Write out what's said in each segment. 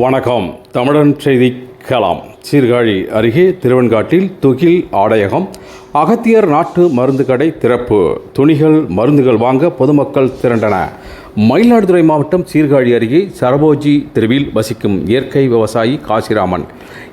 வணக்கம். தமிழன் செய்தி கலாம். சீர்காழி அருகே திருவெண்காட்டில் துகில் ஆடையகம், அகத்தியர் நாட்டு மருந்து கடை திறப்பு. துணிகள் மருந்துகள் வாங்க பொதுமக்கள் திரண்டன. மயிலாடுதுறை மாவட்டம் சீர்காழி அருகே சரபோஜி தெருவில் வசிக்கும் இயற்கை விவசாயி காசிராமன்.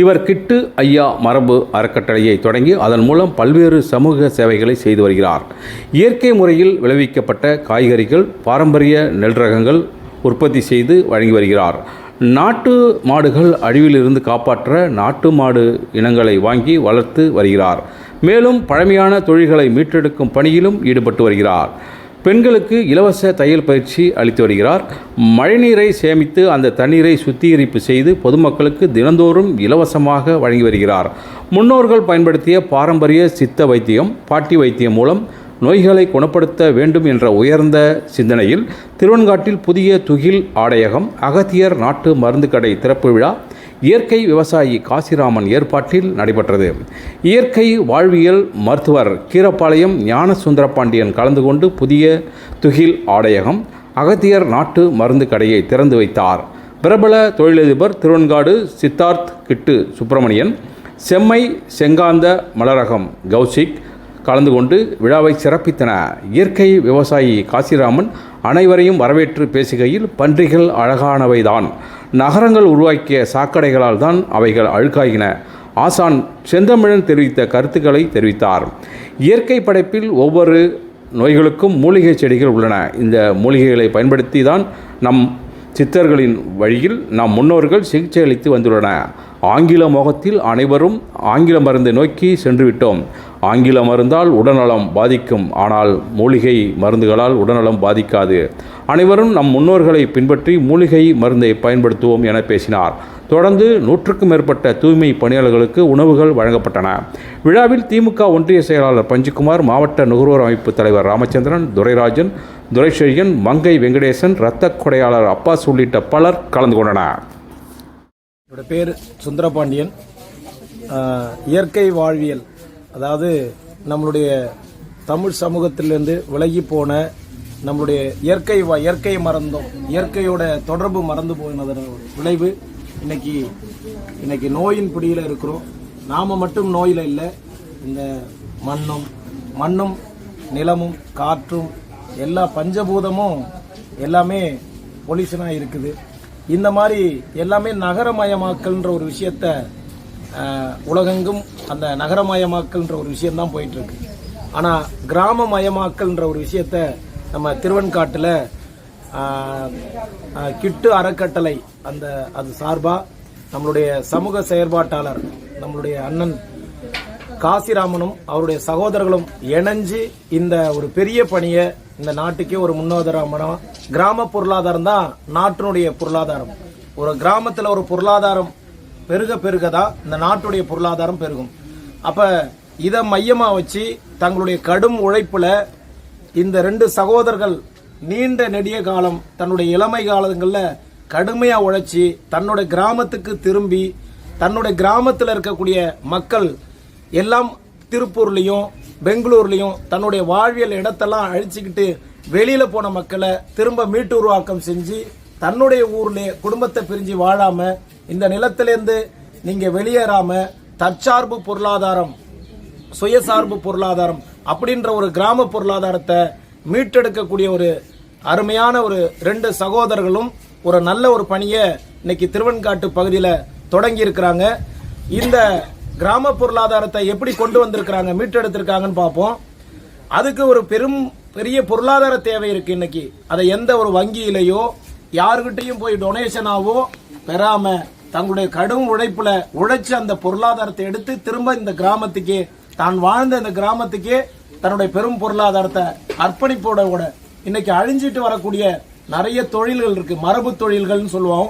இவர் கிட்டு ஐயா மரபு அறக்கட்டளையை தொடங்கி அதன் மூலம் பல்வேறு சமூக சேவைகளை செய்து வருகிறார். இயற்கை முறையில் விளைவிக்கப்பட்ட காய்கறிகள், பாரம்பரிய நெல் ரகங்கள் உற்பத்தி செய்து வழங்கி வருகிறார். நாட்டு மாடுகள் அழிவிலிருந்து காப்பாற்ற நாட்டு மாடு இனங்களை வாங்கி வளர்த்து வருகிறார். மேலும் பழமையான தொழில்களை மீட்டெடுக்கும் பணியிலும் ஈடுபட்டு வருகிறார். பெண்களுக்கு இலவச தையல் பயிற்சி அளித்து வருகிறார். மழைநீரை சேமித்து அந்த தண்ணீரை சுத்திகரிப்பு செய்து பொதுமக்களுக்கு தினந்தோறும் இலவசமாக வழங்கி வருகிறார். முன்னோர்கள் பயன்படுத்திய பாரம்பரிய சித்த வைத்தியம், பாட்டி வைத்தியம் மூலம் நோய்களை குணப்படுத்த வேண்டும் என்ற உயர்ந்த சிந்தனையில் திருவெண்காட்டில் புதிய துகில் ஆடையகம், அகத்தியர் நாட்டு மருந்து கடை திறப்பு விழா இயற்கை விவசாயி காசிராமன் ஏற்பாட்டில் நடைபெற்றது. இயற்கை வாழ்வியல் மருத்துவர் கீரப்பாளையம் ஞான சுந்தரபாண்டியன் கலந்து கொண்டு புதிய துகில் ஆடையகம், அகத்தியர் நாட்டு மருந்து கடையை திறந்து வைத்தார். பிரபல தொழிலதிபர் திருவெண்காடு சித்தார்த் கிட்டு சுப்பிரமணியன், செம்மை செங்காந்த மலரகம் கௌசிக் கலந்து கொண்டு விழாவை சிறப்பித்தன. இயற்கை விவசாயி காசிராமன் அனைவரையும் வரவேற்று பேசுகையில், பன்றிகள் அழகானவைதான், நகரங்கள் உருவாக்கிய சாக்கடைகளால் தான் அவைகள் அழுக்காகின. ஆசான் செந்தமிழன் தெரிவித்த கருத்துக்களை தெரிவித்தார். இயற்கை படைப்பில் ஒவ்வொரு நோய்களுக்கும் மூலிகை செடிகள் உள்ளன. இந்த மூலிகைகளை பயன்படுத்தி தான் நம் சித்தர்களின் வழியில் நம் முன்னோர்கள் சிகிச்சை அளித்து வந்துள்ளன. ஆங்கில மோகத்தில் அனைவரும் ஆங்கில மருந்தை நோக்கி சென்று விட்டோம். ஆங்கில மருந்தால் உடல்நலம் பாதிக்கும், ஆனால் மூலிகை மருந்துகளால் உடல்நலம் பாதிக்காது. அனைவரும் நம் முன்னோர்களை பின்பற்றி மூலிகை மருந்தை பயன்படுத்துவோம் என பேசினார். தொடர்ந்து 100க்கும் மேற்பட்ட தூய்மை பணியாளர்களுக்கு உணவுகள் வழங்கப்பட்டன. விழாவில் திமுக ஒன்றிய செயலாளர் பஞ்சுகுமார், மாவட்ட நுகர்வோர் அமைப்பு தலைவர் ராமச்சந்திரன், துரைராஜன், துரைசெழியன், மங்கை வெங்கடேசன், இரத்த கொடையாளர் அப்பாஸ் உள்ளிட்ட பலர் கலந்து கொண்டனர். என்னோட பேர் சுந்தரபாண்டியன். இயற்கை வாழ்வியல், அதாவது நம்மளுடைய தமிழ் சமூகத்திலிருந்து விலகி போன நம்மளுடைய இயற்கை மறந்தோம், இயற்கையோட தொடர்பு மறந்து போனதன் விளைவு இன்னைக்கு நோயின் பிடியில் இருக்கிறோம். நாம மட்டும் நோயில் இல்லை, இந்த மண்ணும் நிலமும் காற்றும் எல்லா பஞ்சபூதமும் எல்லாமே பொல்யூஷனாக இருக்குது. இந்த மாதிரி எல்லாமே நகரமயமாக்கல்ன்ற ஒரு விஷயத்த உலகெங்கும் அந்த நகரமயமாக்கல்ன்ற ஒரு விஷயம்தான் போயிட்டு இருக்கு. ஆனால் கிராமமயமாக்கல்ன்ற ஒரு விஷயத்த நம்ம திருவெண்காட்டில் கிட்டு அறக்கட்டளை அது சார்பாக நம்மளுடைய சமூக செயற்பாட்டாளர் நம்மளுடைய அண்ணன் காசிராமனும் அவருடைய சகோதரர்களும் இணைஞ்சு இந்த ஒரு பெரிய பணியை இந்த நாட்டுக்கே ஒரு முன்னோதாரணம். கிராம பொருளாதாரம் தான் நாட்டினுடைய பொருளாதாரம். ஒரு கிராமத்தில் ஒரு பொருளாதாரம் பெருகதான் இந்த நாட்டுடைய பொருளாதாரம் பெருகும். அப்ப இதை மையமா வச்சு தங்களுடைய கடும் உழைப்புல இந்த 2 சகோதரர்கள் நீண்ட நெடிய காலம் தன்னுடைய இளமை காலங்களில் கடுமையா உழைச்சி தன்னுடைய கிராமத்துக்கு திரும்பி தன்னுடைய கிராமத்தில் இருக்கக்கூடிய மக்கள் எல்லாம் திருப்பூர்லையும் பெங்களூர்லையும் தன்னுடைய வாழ்வியல் இடத்தெல்லாம் அழிச்சுக்கிட்டு வெளியில போன மக்களை திரும்ப மீட்டு உருவாக்கம் செஞ்சு தன்னுடைய ஊர்ல குடும்பத்தை பிரிஞ்சு வாழாம, இந்த நிலத்திலேருந்து நீங்க வெளியேறாம தற்சார்பு பொருளாதாரம், சுயசார்பு பொருளாதாரம் அப்படின்ற ஒரு கிராம பொருளாதாரத்தை மீட்டெடுக்கக்கூடிய ஒரு அருமையான ஒரு 2 சகோதரர்களும் ஒரு நல்ல ஒரு பணியை இன்னைக்கு திருவெண்காட்டு பகுதியில் தொடங்கி இருக்கிறாங்க. இந்த கிராம பொருளாதாரத்தை எப்படி கொண்டு வந்திருக்கிறாங்க, மீட்டெடுத்திருக்காங்கன்னு பார்ப்போம். அதுக்கு ஒரு பெரிய பொருளாதார தேவை இருக்கு. இன்னைக்கு அதை எந்த ஒரு வங்கியிலையோ யாருகிட்டையும் போய் டொனேஷனாவோ பெறாம தங்களுடைய கடும் உழைப்புல உழைச்சு அந்த பொருளாதாரத்தை எடுத்து திரும்ப இந்த கிராமத்துக்கே, தான் வாழ்ந்த இந்த கிராமத்துக்கே தன்னுடைய பெரும் பொருளாதாரத்தை அர்ப்பணிப்போட இன்னைக்கு அழிஞ்சிட்டு வரக்கூடிய நிறைய தொழில்கள் இருக்கு. மரபு தொழில்கள்னு சொல்லுவோம்.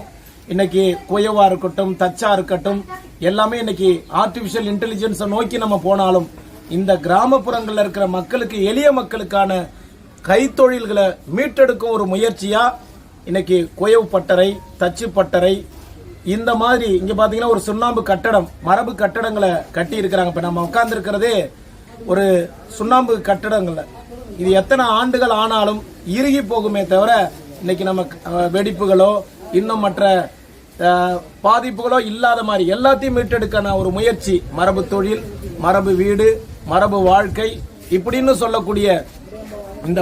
இன்னைக்கு குயவா இருக்கட்டும், தச்சா இருக்கட்டும், எல்லாமே இன்னைக்கு ஆர்டிபிஷியல் இன்டெலிஜென்ஸை நோக்கி நம்ம போனாலும் இந்த கிராமப்புறங்கள்ல இருக்கிற மக்களுக்கு, எளிய மக்களுக்கான கைத்தொழில்களை மீட்டெடுக்கும் ஒரு முயற்சியா இன்னைக்கு குயவு பட்டறை, தச்சு பட்டறை, இந்த மாதிரி இங்க பாத்தீங்கன்னா ஒரு சுண்ணாம்பு கட்டடம், மரபு கட்டடங்களை கட்டி இருக்கிறாங்க. இப்ப நம்ம உட்கார்ந்து இருக்கிறதே ஒரு சுண்ணாம்பு கட்டடங்கள்ல. இது எத்தனை ஆண்டுகள் ஆனாலும் இறுகி போகுமே தவிர இன்னைக்கு நம்ம வெடிப்புகளோ இன்னும் மற்ற பாதிப்புகளோ இல்லாத மாதிரி எல்லாத்தையும் மீட்டெடுக்கான ஒரு முயற்சி, மரபு தொழில், மரபு வீடு, மரபு வாழ்க்கை இப்படின்னு சொல்லக்கூடிய இந்த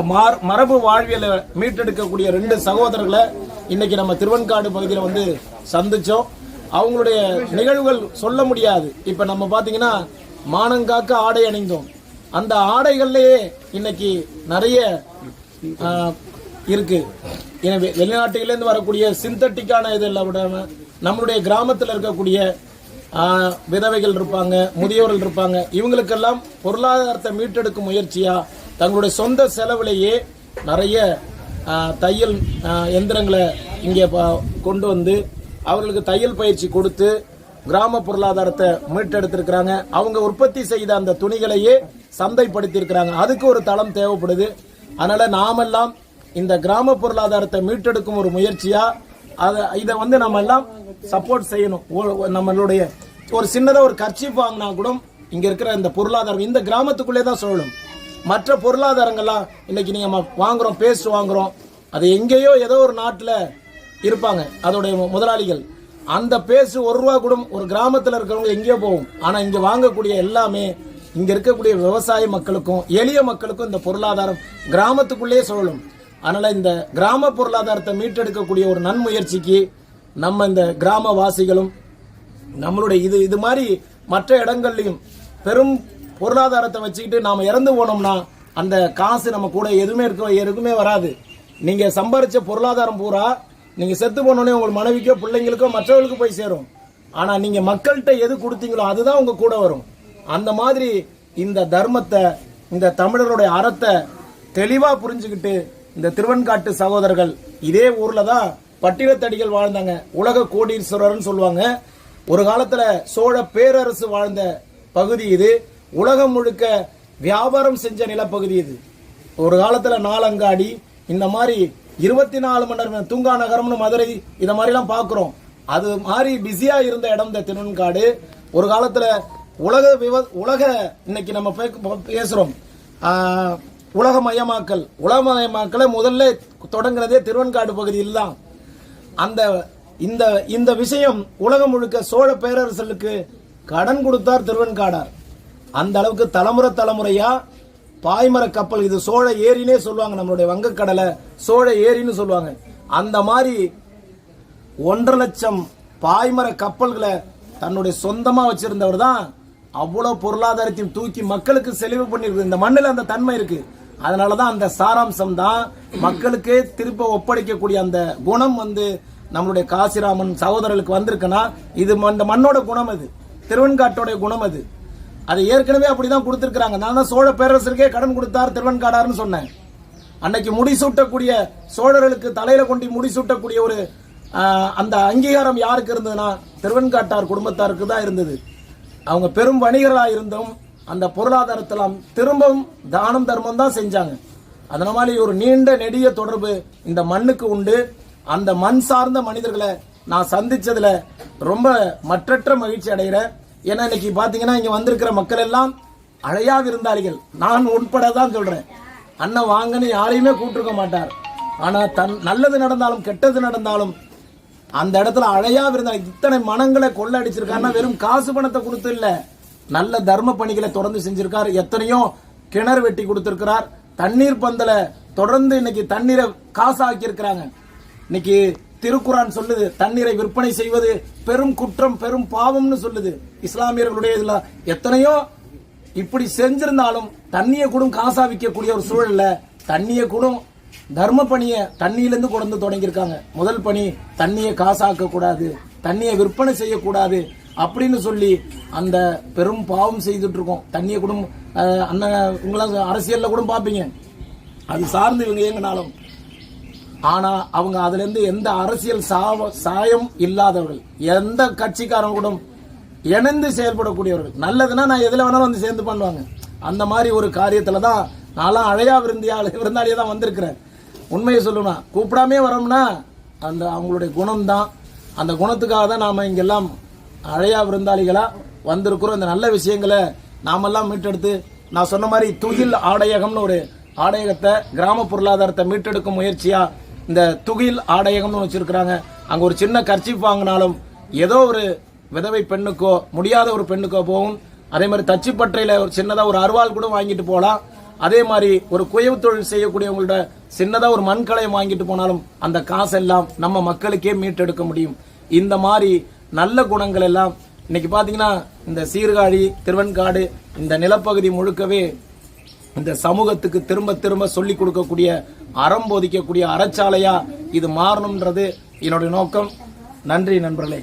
மரபு வாழ்வியலை மீட்டெடுக்கக்கூடிய 2 சகோதரர்களை இன்னைக்கு நம்ம திருவெண்காடு பகுதியில் வந்து சந்திச்சோம். அவங்களுடைய நிகழ்வுகள் சொல்ல முடியாது. இப்ப நம்ம பாத்தீங்கன்னா மானங்காக்க ஆடை அணிந்தோம். அந்த ஆடைகள்லயே இன்னைக்கு நிறைய இருக்கு. எனவே வெளிநாட்டுகளிலிருந்து வரக்கூடிய சிந்தட்டிக்கான இதெல்லாம் விடாம நம்மளுடைய கிராமத்தில் இருக்கக்கூடிய விதவைகள் இருப்பாங்க, முதியோர்கள் இருப்பாங்க. இவங்களுக்கெல்லாம் பொருளாதாரத்தை மீட்டெடுக்கும் முயற்சியா தங்களுடைய சொந்த செலவிலேயே நிறைய தையல் எந்திரங்களை இங்கே கொண்டு வந்து அவர்களுக்கு தையல் பயிற்சி கொடுத்து கிராம பொருளாதாரத்தை மீட்டெடுத்திருக்கிறாங்க. அவங்க உற்பத்தி செய்த அந்த துணிகளையே சந்தைப்படுத்தி இருக்கிறாங்க. அதுக்கு ஒரு தளம் தேவைப்படுது. அதனால நாமெல்லாம் இந்த கிராம பொருளாதாரத்தை மீட்டெடுக்கும் ஒரு முயற்சியா இதை வந்து நம்ம எல்லாம் சப்போர்ட் செய்யணும். நம்மளுடைய ஒரு சின்னதா ஒரு கர்ச்சீப் வாங்கினா கூட இங்க இருக்கிற இந்த பொருளாதாரம் இந்த கிராமத்துக்குள்ளே தான் சொல்லணும். மற்ற பொருளாதாரங்கள்லாம் இன்னைக்கு நீங்க வாங்குறோம், பேஸ்ட் வாங்குறோம், அது எங்கேயோ ஏதோ ஒரு நாட்டில் இருப்பாங்க அதோடைய முதலாளிகள். அந்த பேஸ்ட் ₹1 கூட ஒரு கிராமத்தில் இருக்கிறவங்க எங்கேயோ போகும். ஆனா இங்க வாங்கக்கூடிய எல்லாமே இங்க இருக்கக்கூடிய விவசாய மக்களுக்கும் எளிய மக்களுக்கும் இந்த பொருளாதாரம் கிராமத்துக்குள்ளே சொல்லணும். அதனால இந்த கிராம பொருளாதாரத்தை மீட்டெடுக்கக்கூடிய ஒரு நன்முயற்சிக்கு நம்ம இந்த கிராமவாசிகளும் நம்மளுடைய இது மாதிரி மற்ற இடங்கள்லையும் பெரும் பொருளாதாரத்தை வச்சுக்கிட்டு நாம இறந்து போனோம்னா அந்த காசு நம்ம கூட எதுவுமே வராது. நீங்க சம்பாரிச்ச பொருளாதாரம் பூரா நீங்க செத்து போனோடனே உங்க மனைவிக்கோ பிள்ளைங்களுக்கோ மற்றவர்களுக்கு போய் சேரும். ஆனா நீங்க மக்கள்கிட்ட எது கொடுத்தீங்களோ அதுதான் உங்க கூட வரும். அந்த மாதிரி இந்த தர்மத்தை, இந்த தமிழருடைய அறத்தை தெளிவா புரிஞ்சுக்கிட்டு இந்த திருவெண்காட்டு சகோதரர்கள் இதே ஊர்ல தான் பட்டினத்தடிகள் வாழ்ந்தாங்க. உலக கோடீஸ்வரர்னு சொல்லுவாங்க. ஒரு காலத்துல சோழ பேரரசு வாழ்ந்த பகுதி இது. உலகம் முழுக்க வியாபாரம் செஞ்ச நிலப்பகுதி இது. ஒரு காலத்துல நாலங்காடி இந்த மாதிரி 24 மணி நேரம் தூங்கா நகரம்னு மதுரை இத மாதிரி எல்லாம் பாக்குறோம். அது மாதிரி பிஸியா இருந்த இடம் இந்த திருவெண்காடு. ஒரு காலத்துல உலக இன்னைக்கு நம்ம பேசுறோம் உலகமயமாக்கலை முதல்ல தொடங்குறதே திருவெண்காடு பகுதியில் தான். அந்த இந்த விஷயம் உலகம் முழுக்க சோழ பேரரசர்களுக்கு கடன் கொடுத்தார் திருவெண்காடார். அந்த அளவுக்கு தலைமுறையா பாய்மர கப்பல், இது சோழ ஏரினே சொல்லுவாங்க, நம்மளுடைய வங்கக்கடலை சோழ ஏரின்னு சொல்லுவாங்க. அந்த மாதிரி 1.5 லட்சம் பாய்மர கப்பல்களை தன்னுடைய சொந்தமா வச்சிருந்தவர் தான் அவ்வளவு பொருளாதாரத்தையும் தூக்கி மக்களுக்கு செலவு பண்ணிருக்கு. இந்த மண்ணில் அந்த தன்மை இருக்கு. அதனாலதான் அந்த சாராம்சம் தான் மக்களுக்கே திருப்ப ஒப்படைக்கக்கூடிய அந்த குணம் வந்து நம்மளுடைய காசிராமன் சகோதரர்களுக்கு வந்திருக்குன்னா இது அந்த மண்ணோட குணம், அது திருவெண்காட்டோட குணம். அது ஏற்கனவே அப்படிதான் கொடுத்திருக்காங்க. நான் தான் சோழ பேரரசருக்கே கடன் கொடுத்தார் திருவெண்காடார்னு சொன்னேன். அன்னைக்கு முடிசூட்டக்கூடிய சோழர்களுக்கு தலையில கொண்டு முடிசூட்டக்கூடிய ஒரு அந்த அங்கீகாரம் யாருக்கு இருந்ததுன்னா திருவெண்காட்டார் குடும்பத்தாருக்கு தான் இருந்தது. அவங்க பெரும் வணிகர்களாக இருந்தும் அந்த பொருளாதாரத்தெல்லாம் திரும்பவும் தானம் தர்மம் தான் செஞ்சாங்க. அதனால மாதிரி ஒரு நீண்ட நெடிய தொடர்பு இந்த மண்ணுக்கு உண்டு. அந்த மண் சார்ந்த மனிதர்களை நான் சந்திச்சதுல ரொம்ப மற்றற்ற மகிழ்ச்சி அடைகிறேன். ஏன்னா இன்னைக்கு பாத்தீங்கன்னா இங்க வந்திருக்கிற மக்கள் எல்லாம் அழையா விருந்தாளிகள். நான் உட்பட தான் சொல்றேன். அண்ணன் வாங்கன்னு யாரையுமே கூப்பிட்டுருக்க மாட்டார். ஆனா நல்லது நடந்தாலும் கெட்டது நடந்தாலும் அந்த இடத்துல அழையா விருந்தாளி. இத்தனை மனங்களை கொள்ளடிச்சிருக்காருன்னா வெறும் காசு பணத்தை கொடுத்து இல்ல, நல்ல தர்ம பணிகளை தொடர்ந்து செஞ்சிருக்கார். எத்தனையோ கிணறு வெட்டி கொடுத்திருக்கிறார். தண்ணீர் பந்தல தொடர்ந்து இன்னைக்கு தண்ணீரை காசாக்கி இருக்கிறாங்க. இன்னைக்கு திருக்குரான் சொல்லுது தண்ணீரை விற்பனை செய்வது பெரும் குற்றம், பெரும் பாவம்னு சொல்லுது. இஸ்லாமியர்களுடைய இதுல எத்தனையோ இப்படி செஞ்சிருந்தாலும் தண்ணியை கூட காசா விற்கக்கூடிய ஒரு சூழல்ல தண்ணியை கூட தர்ம பணியை தண்ணியிலிருந்து கொண்டு தொடங்கியிருக்காங்க. முதல் பணி தண்ணியை காசாக்க கூடாது, தண்ணியை விற்பனை செய்யக்கூடாது அப்படின்னு சொல்லி அந்த பெரும் பாவம் செய்துட்டு இருக்கோம். தண்ணியை கூட அண்ணன் உங்களாம் அரசியல்ல கூட பாப்பீங்க, அது சார்ந்து இவங்க இயங்கினாலும் ஆனா அவங்க அதுல இருந்து எந்த அரசியல் சாயம் இல்லாதவர்கள், எந்த கட்சிக்காரங்க கூட இணைந்து செயல்படக்கூடியவர்கள். நல்லதுன்னா நான் எதுல வேணாலும் வந்து சேர்ந்து பண்ணுவாங்க. அந்த மாதிரி ஒரு காரியத்துல தான் நான்லாம் அழையா விருந்தாளியா தான் வந்திருக்கிறேன். உண்மையை சொல்லணும்னா கூப்பிடாமே வரோம்னா அந்த அவங்களுடைய குணம் தான். அந்த குணத்துக்காக தான் நாம இங்கெல்லாம் அழையா விருந்தாளிகளா வந்திருக்கிறோம். இந்த நல்ல விஷயங்களை நாமெல்லாம் மீட்டெடுத்து நான் சொன்ன மாதிரி துகில் ஆடையகம்னு ஒரு ஆடையகத்தை கிராம பொருளாதாரத்தை மீட்டெடுக்கும் முயற்சியா இந்த துகில் ஆடையகம்னு வச்சிருக்கிறாங்க. அங்க ஒரு சின்ன கர்ச்சீப் வாங்கினாலும் ஏதோ ஒரு விதவை பெண்ணுக்கோ முடியாத ஒரு பெண்ணுக்கோ போகும். அதே மாதிரி தச்சுப்பற்றையில ஒரு சின்னதா ஒரு அருவாள் கூட வாங்கிட்டு போகலாம். அதே மாதிரி ஒரு குயவு தொழில் செய்யக்கூடியவங்கள்ட்ட சின்னதா ஒரு மண்கலையை வாங்கிட்டு போனாலும் அந்த காசெல்லாம் நம்ம மக்களுக்கே மீட்டெடுக்க முடியும். இந்த மாதிரி நல்ல குணங்கள் எல்லாம் இன்னைக்கு பாத்தீங்கன்னா இந்த சீர்காழி திருவெண்காடு இந்த நிலப்பகுதி முழுக்கவே இந்த சமூகத்துக்கு திரும்ப திரும்ப சொல்லிக் கொடுக்கக்கூடிய அறம் போதிக்கக்கூடிய அறச்சாலையா இது மாறணும்ன்றது என்னுடைய நோக்கம். நன்றி நண்பர்களே.